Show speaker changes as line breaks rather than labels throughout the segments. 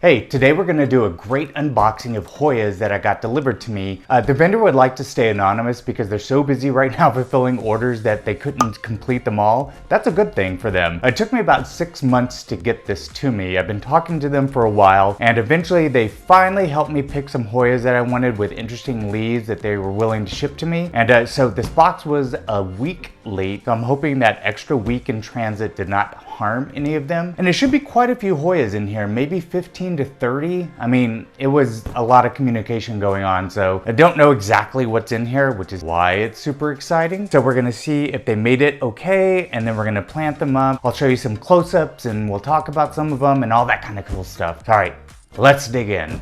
Hey, today we're going to do a great unboxing of Hoyas that I got delivered to me. The vendor would like to stay anonymous because they're so busy right now fulfilling orders that they couldn't complete them all. That's a good thing for them. It took me about 6 months to get this to me. I've been talking to them for a while, and eventually they finally helped me pick some Hoyas that I wanted with interesting leaves that they were willing to ship to me. And so this box was a week late, so I'm hoping that extra week in transit did not harm any of them. And there should be quite a few Hoyas in here, maybe 15 to 30. I mean, it was a lot of communication going on, so I don't know exactly what's in here, which is why it's super exciting. So we're gonna see if they made it okay, and then we're gonna plant them up. I'll show you some close-ups and we'll talk about some of them and all that kind of cool stuff. All right, let's dig in.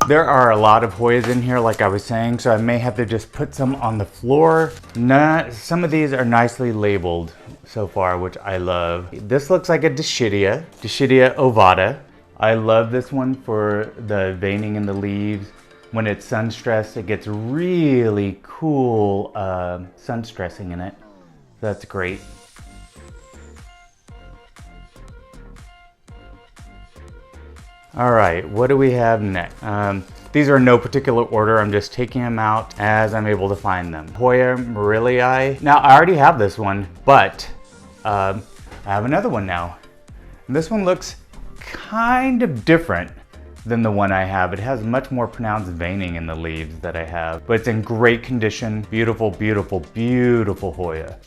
There are a lot of Hoyas in here, like I was saying, so I may have to just put some on the floor. Some of these are nicely labeled so far, which I love. This looks like a Dischidia ovata. I love this one for the veining in the leaves. When it's sun stressed, it gets really cool sun stressing in it. That's great. All right, what do we have next? These are in no particular order. I'm just taking them out as I'm able to find them. Hoya merrilli. Now, I already have this one, but I have another one now. And this one looks kind of different than the one I have. It has much more pronounced veining in the leaves that I have, but it's in great condition. Beautiful, beautiful, beautiful Hoya.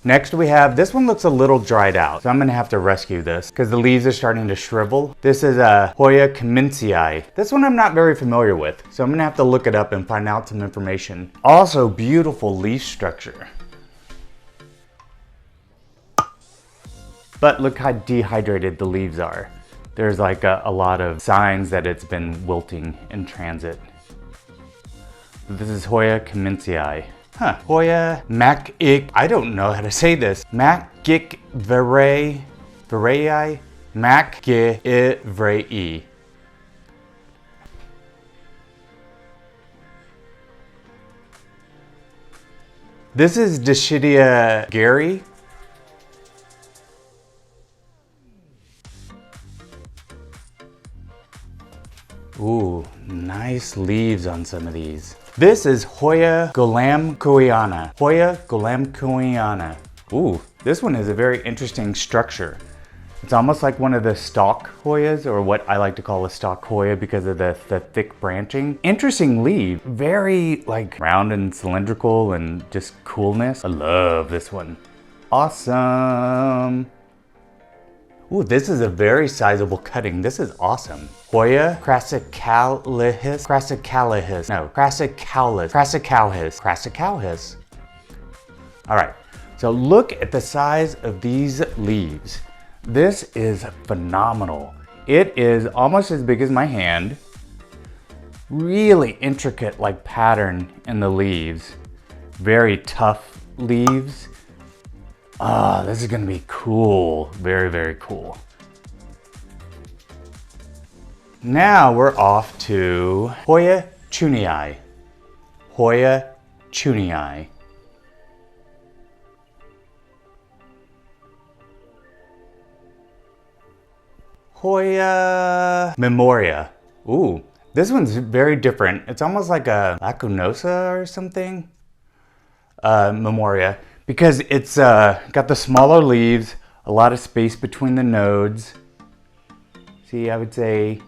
Next we have, this one looks a little dried out, so I'm gonna have to rescue this because the leaves are starting to shrivel. This is a Hoya cominsii. This one I'm not very familiar with, so I'm gonna have to look it up and find out some information. Also, beautiful leaf structure. But look how dehydrated the leaves are. There's like a lot of signs that it's been wilting in transit. This is Hoya cominsii. Huh. Hoya I don't know how to say this. Macgillivrayi. Macgillivrayi. This is Dischidia geri. Ooh, nice leaves on some of these. This is Hoya golamcoiana. Hoya golamcoiana. Ooh, this one has a very interesting structure. It's almost like one of the stalk Hoyas, or what I like to call a stalk Hoya because of the thick branching. Interesting leaf, very like round and cylindrical and just coolness. I love this one. Awesome. Ooh, this is a very sizable cutting. This is awesome. Hoya crassicauhis. All right, so look at the size of these leaves. This is phenomenal. It is almost as big as my hand. Really intricate like pattern in the leaves. Very tough leaves. Ah, this is gonna be cool. Very, very cool. Now we're off to Hoya chunii. Hoya chunii. Hoya memoria. Ooh, this one's very different. It's almost like a lucanosa or something. Memoria. Because it's got the smaller leaves, a lot of space between the nodes. See, I would say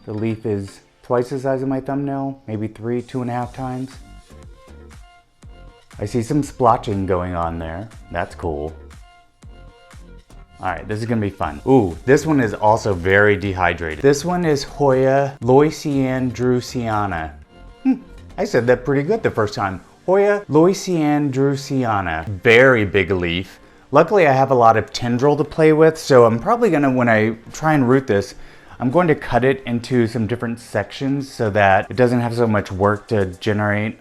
the leaf is twice the size of my thumbnail, maybe 2.5 times. I see some splotching going on there. That's cool. All right, this is gonna be fun. Ooh, this one is also very dehydrated. This one is Hoya loyceandrewsiana. I said that pretty good the first time. Hoya loyceandrewsiana. Very big leaf. Luckily, I have a lot of tendril to play with, so I'm probably gonna, when I try and root this, I'm going to cut it into some different sections so that it doesn't have so much work to generate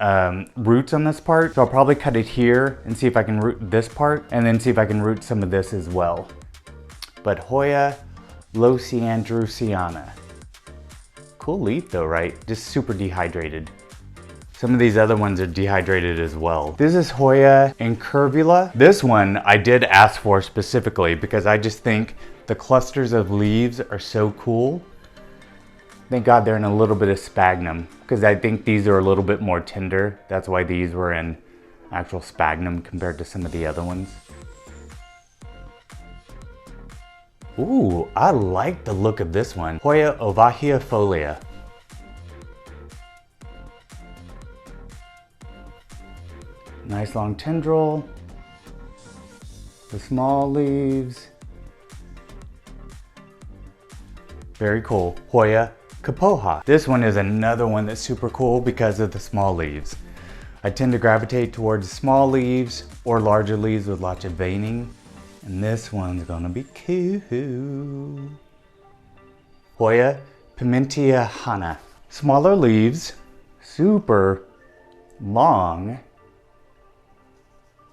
roots on this part. So I'll probably cut it here and see if I can root this part, and then see if I can root some of this as well. But Hoya loyceandrewsiana. Cool leaf though, right? Just super dehydrated. Some of these other ones are dehydrated as well. This is Hoya incurvula. This one I did ask for specifically because I just think the clusters of leaves are so cool. Thank God they're in a little bit of sphagnum because I think these are a little bit more tender. That's why these were in actual sphagnum compared to some of the other ones. Ooh, I like the look of this one. Hoya ovalifolia. Nice long tendril. The small leaves. Very cool. Hoya cupula. This one is another one that's super cool because of the small leaves. I tend to gravitate towards small leaves or larger leaves with lots of veining. And this one's gonna be cool. Hoya pimenteliana. Smaller leaves, super long,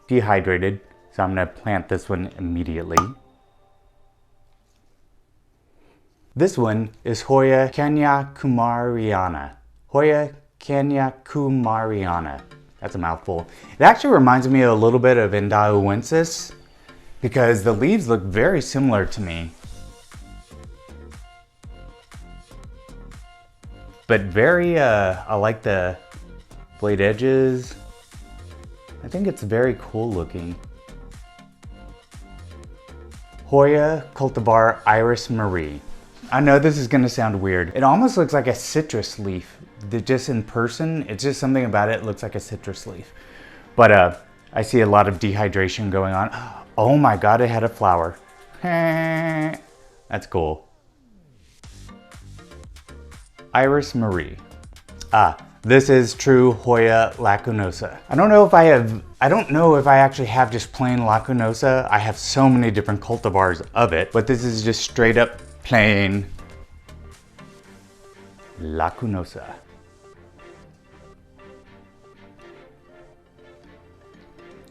dehydrated. So I'm gonna plant this one immediately. This one is Hoya kanyakumariana. Hoya kanyakumariana. That's a mouthful. It actually reminds me a little bit of Endioensis because the leaves look very similar to me. But very, I like the blade edges. I think it's very cool looking. Hoya cultivar iris merrilli. I know this is gonna sound weird. It almost looks like a citrus leaf. Just in person, it's just something about it looks like a citrus leaf. But I see a lot of dehydration going on. Oh my God, it had a flower. That's cool. Iris merrilli. This is true Hoya lucanosa. I don't know if I actually have just plain lucanosa. I have so many different cultivars of it, but this is just straight up plain lucanosa.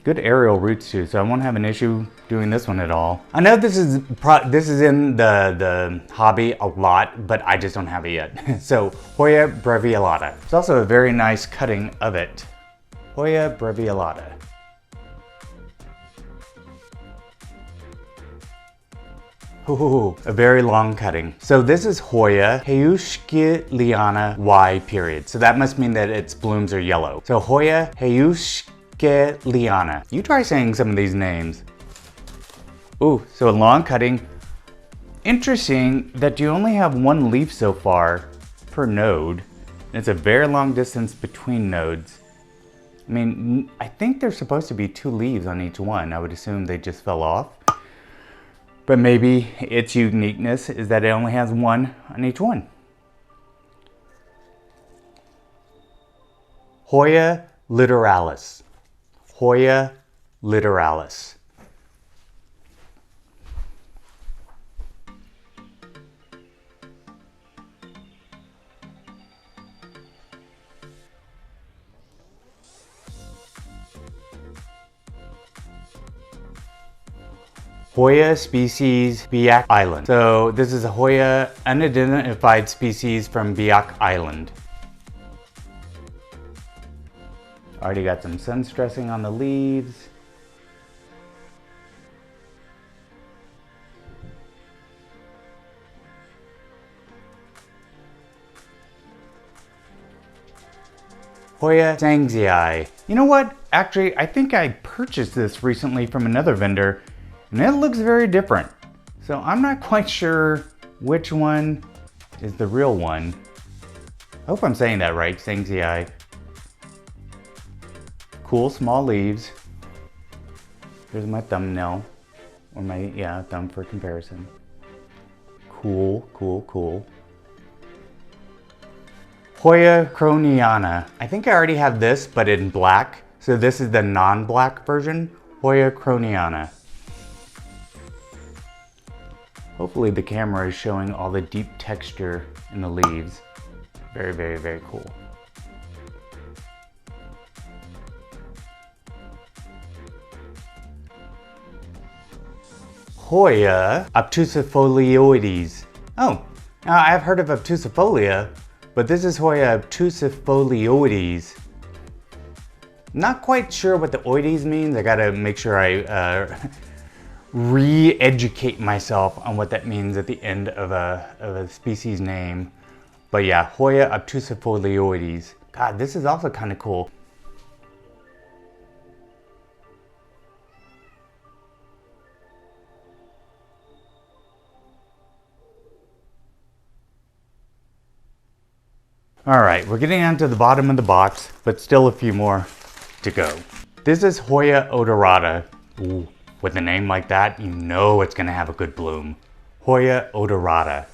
Good aerial roots too, so I won't have an issue doing this one at all. I know this is in the hobby a lot, but I just don't have it yet. So Hoya brevialata. It's also a very nice cutting of it. Hoya brevialata. Ooh, a very long cutting. So this is Hoya heuschkeliana Y period. So that must mean that its blooms are yellow. So Hoya heuschkeliana. You try saying some of these names. Ooh, so a long cutting. Interesting that you only have one leaf so far per node. And it's a very long distance between nodes. I mean, I think there's supposed to be 2 leaves on each one. I would assume they just fell off. But maybe its uniqueness is that it only has 1 on each one. Hoya litoralis. Hoya litoralis. Hoya species Biak Island. So this is a Hoya unidentified species from Biak Island. Already got some sun stressing on the leaves. Hoya tsangii. You know what? Actually, I think I purchased this recently from another vendor and it looks very different. So I'm not quite sure which one is the real one. I hope I'm saying that right, tsangii. Cool small leaves. Here's my thumbnail, or my, thumb for comparison. Cool, cool, cool. Hoya krohniana. I think I already have this, but in black. So this is the non-black version, Hoya krohniana. Hopefully the camera is showing all the deep texture in the leaves. Very, very, very cool. Hoya obtusifolioides. Oh, now I've heard of obtusifolia, but this is Hoya obtusifolioides. Not quite sure what the oides means. I gotta make sure I re-educate myself on what that means at the end of a species name. But yeah, Hoya obtusifolioides. God, this is also kind of cool. All right, we're getting down to the bottom of the box, but still a few more to go. This is Hoya odorata. Ooh, with a name like that, you know it's gonna have a good bloom. Hoya odorata.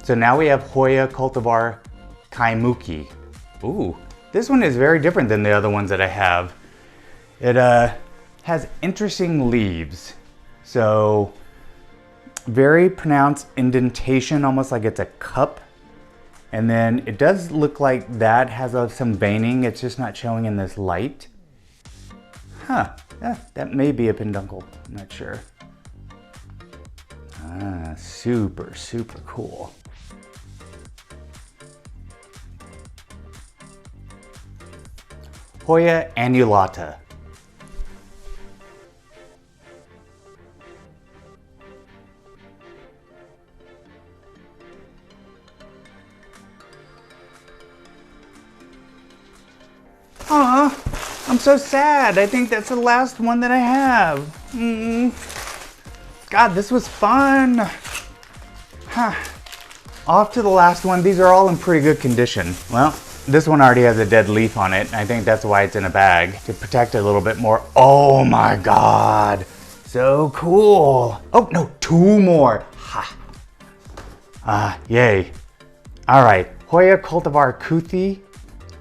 So now we have Hoya cultivar kaimuki. Ooh, this one is very different than the other ones that I have. It has interesting leaves. So very pronounced indentation, almost like it's a cup. And then it does look like that has some veining. It's just not showing in this light. Huh, yeah, that may be a penduncle, I'm not sure. Ah, super, super cool. Hoya anulata. Aw, I'm so sad. I think that's the last one that I have. God, this was fun. Huh. Off to the last one. These are all in pretty good condition. Well, this one already has a dead leaf on it. I think that's why it's in a bag, to protect it a little bit more. Oh my God, so cool. Oh no, 2 more. Ha. Yay. All right, Hoya cultivar Ruthie.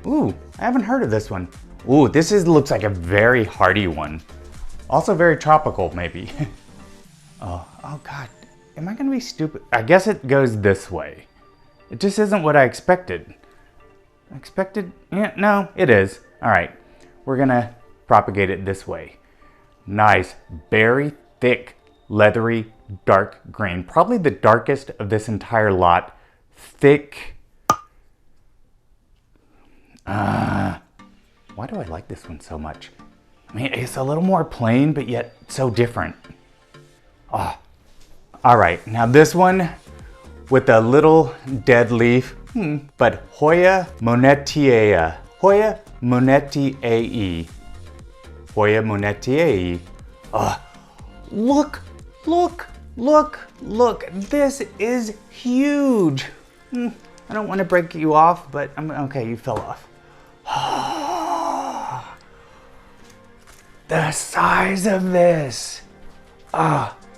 Ooh, I haven't heard of this one. Ooh, this looks like a very hardy one. Also very tropical, maybe. Oh God, am I gonna be stupid? I guess it goes this way. It just isn't what I expected. Yeah, no, it is. All right, we're gonna propagate it this way. Nice, very thick, leathery, dark green. Probably the darkest of this entire lot. Thick. Why do I like this one so much? I mean, it's a little more plain, but yet so different. Oh. All right, now this one with a little dead leaf, but Hoya monetteae. Hoya monetteae. Hoya monetteae. Look. This is huge. I don't want to break you off, but okay, you fell off. The size of this.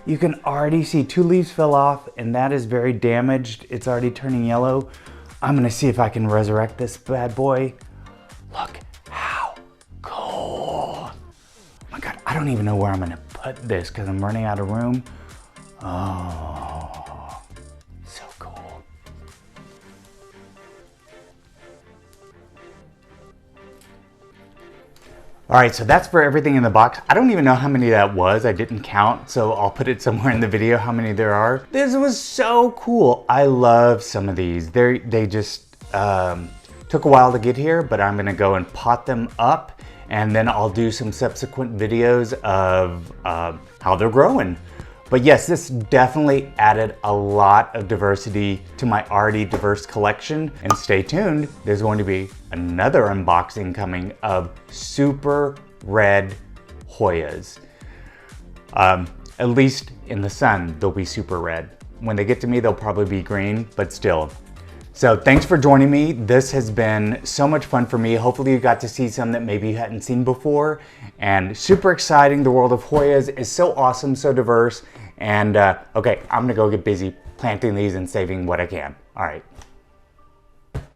You can already see 2 leaves fell off, and that is very damaged. It's already turning yellow. I'm gonna see if I can resurrect this bad boy. Look how cool. Oh my God, I don't even know where I'm gonna put this because I'm running out of room. Oh, so cool. All right, so that's for everything in the box. I don't even know how many that was. I didn't count, so I'll put it somewhere in the video how many there are. This was so cool. I love some of these. They just took a while to get here, but I'm gonna go and pot them up, and then I'll do some subsequent videos of how they're growing. But yes, this definitely added a lot of diversity to my already diverse collection. And stay tuned, there's going to be another unboxing coming of super red Hoyas. At least in the sun, they'll be super red. When they get to me, they'll probably be green, but still. So thanks for joining me. This has been so much fun for me. Hopefully you got to see some that maybe you hadn't seen before. And super exciting. The world of Hoyas is so awesome, so diverse. And okay, I'm gonna go get busy planting these and saving what I can. All right.